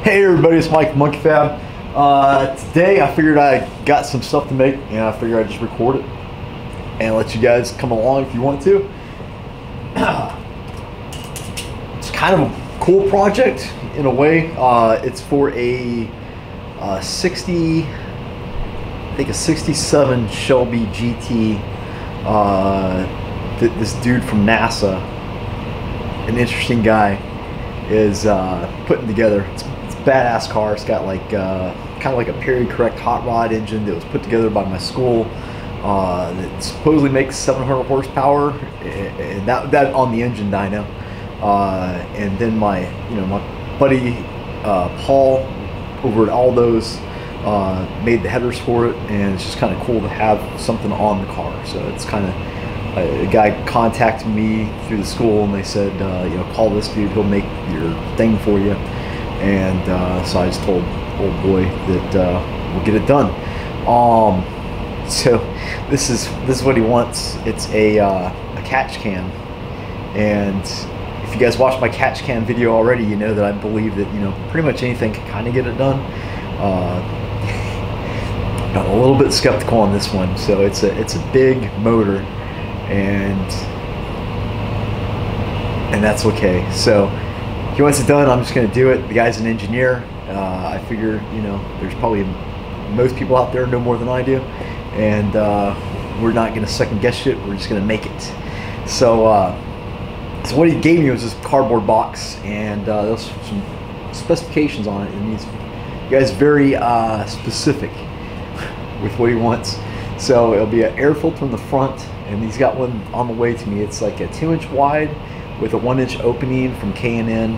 Hey everybody, it's Mike from Monkey Fab. Today I figured I got some stuff to make and I figured I'd just record it and let you guys come along if you want to. It's kind of a cool project in a way. It's for a 67 Shelby GT. This dude from NASA, an interesting guy, is putting together. It's a badass car. It's got like kind of like a period correct hot rod engine that was put together by my school. That supposedly makes 700 horsepower, and that on the engine dyno. And then my buddy Paul over at Aldo's made the headers for it, and it's just kind of cool to have something on the car. So it's kind of a guy contacted me through the school and they said, call this dude, he'll make your thing for you. And so I just told old boy that we'll get it done. So this is what he wants. It's a catch can, and if you guys watched my catch can video already, you know that I believe that pretty much anything can kind of get it done. I'm a little bit skeptical on this one. So it's a big motor, and that's okay. So he wants it done. I'm just going to do it. The guy's an engineer. I figure there's probably most people out there know more than I do, and we're not going to second guess shit. We're just going to make it. So so what he gave me was this cardboard box, and there's some specifications on it. And the guy's very specific with what he wants. So it'll be an air filter in the front, and he's got one on the way to me. It's like a 2-inch wide with a 1-inch opening from K&N,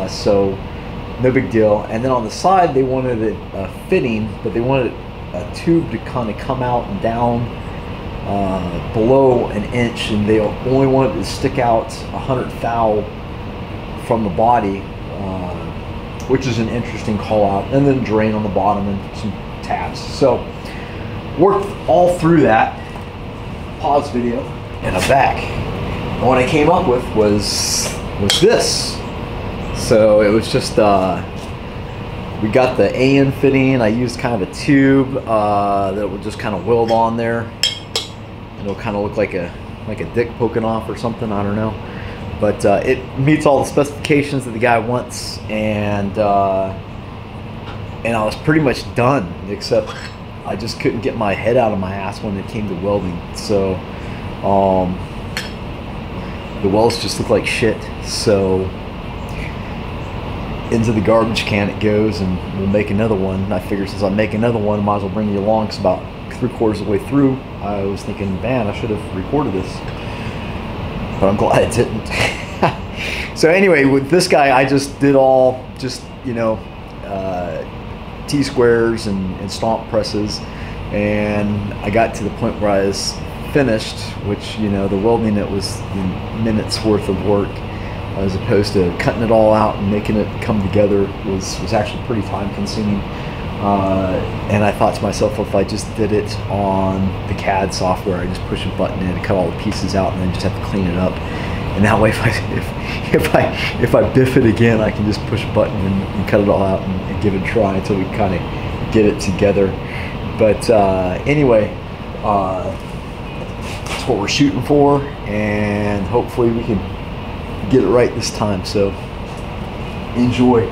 so no big deal. And then on the side they wanted it fitting, but they wanted a tube to kind of come out and down below an inch, and they only wanted it to stick out 100 thou from the body, which is an interesting call out. And then drain on the bottom and some tabs. So worked all through that. Pause video, and I'm back. And what I came up with was this. So it was just we got the AN fitting. I used kind of a tube that would just kind of weld on there. It'll kind of look like a dick poking off or something. I don't know, but it meets all the specifications that the guy wants, and I was pretty much done, except I just couldn't get my head out of my ass when it came to welding. So the welds just look like shit. So into the garbage can it goes, and we'll make another one. And I figured since I make another one, I might as well bring you along. Because about 3/4 of the way through, I was thinking, man, I should have recorded this, but I'm glad I didn't. So anyway, with this guy, I just did all T-squares and stomp presses, and I got to the point where I was finished, which the welding, it was minutes worth of work, as opposed to cutting it all out and making it come together was actually pretty time consuming. And I thought to myself, if I just did it on the CAD software, I just push a button in and cut all the pieces out, and then just have to clean it up. And that way, if I biff it again, I can just push a button and cut it all out and give it a try until we kind of get it together. But anyway, that's what we're shooting for, and hopefully we can get it right this time. So enjoy.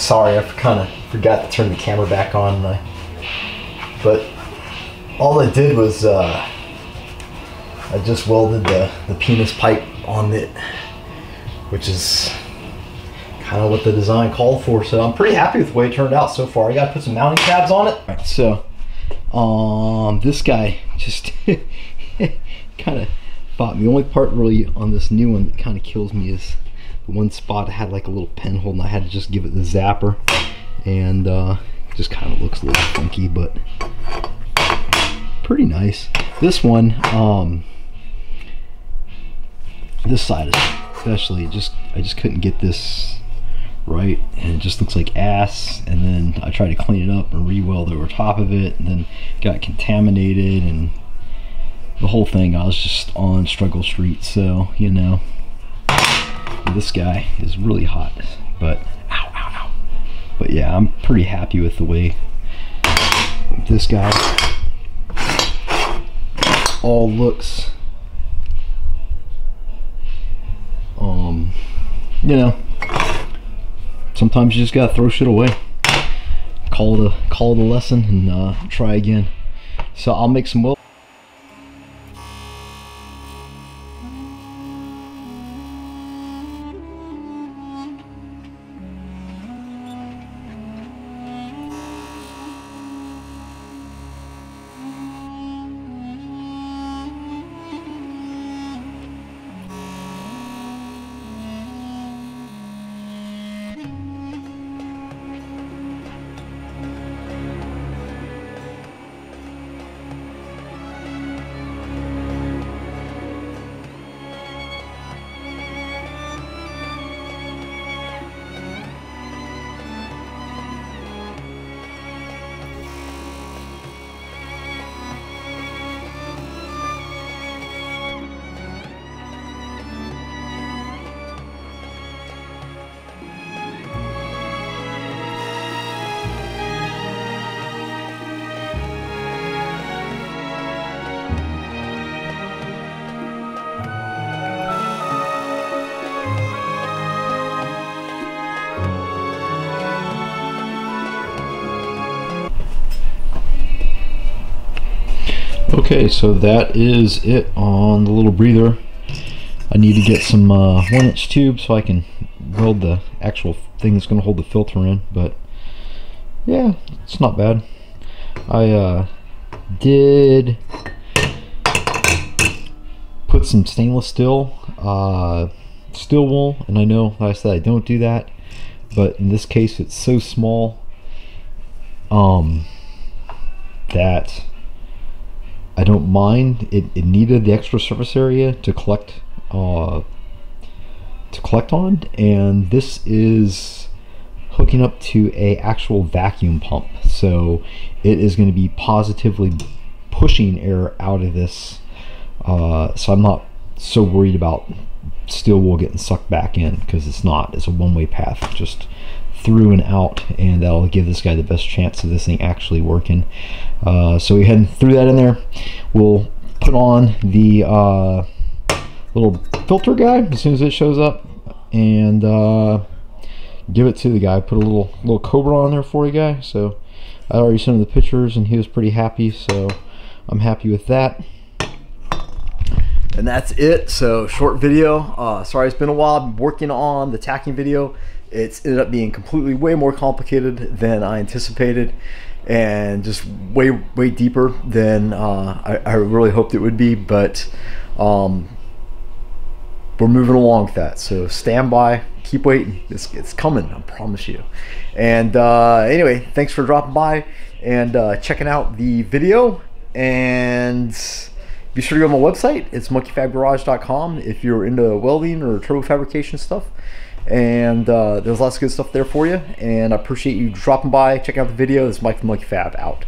Sorry, I kind of forgot to turn the camera back on. But all I did was I just welded the penis pipe on it, which is kind of what the design called for. So I'm pretty happy with the way it turned out so far. I got to put some mounting tabs on it. Right, so this guy just kind of fought me. The only part really on this new one that kind of kills me is the one spot I had like a little pin hole, and I had to just give it the zapper, and just kind of looks a little funky, but pretty nice. This one, this side especially, I just couldn't get this right, and it just looks like ass. And then I tried to clean it up and re-weld over top of it, and then got contaminated, and the whole thing, I was just on struggle street. So, you know, this guy is really hot, but ow, ow, ow. But yeah, I'm pretty happy with the way this guy all looks. You know, sometimes you just gotta throw shit away, call it a lesson, and try again. So I'll make some weld. Okay, so that is it on the little breather. I need to get some 1-inch tubes so I can weld the actual thing that's going to hold the filter in, but yeah, it's not bad. I did put some stainless steel wool, and I know I said I don't do that, but in this case it's so small that I don't mind. It needed the extra surface area to collect on, and this is hooking up to a actual vacuum pump, so it is going to be positively pushing air out of this, so I'm not so worried about steel wool getting sucked back in, because it's not. It's a one-way path, just through and out, and that'll give this guy the best chance of this thing actually working. So we head through that in there. We'll put on the little filter guide as soon as it shows up, and give it to the guy. Put a little Cobra on there for you guys. So I already sent him the pictures, and he was pretty happy, so I'm happy with that. And that's it. So short video. Sorry it's been a while. I've been working on the tacking video. It's ended up being completely way more complicated than I anticipated, and just way deeper than I really hoped it would be, but we're moving along with that. So stand by, keep waiting. It's coming, I promise you. And anyway, thanks for dropping by and checking out the video, and be sure to go to my website. It's monkeyfabgarage.com if you're into welding or turbo fabrication stuff. And there's lots of good stuff there for you, and I appreciate you dropping by, checking out the video. This is Mike from Monkey Fab, out.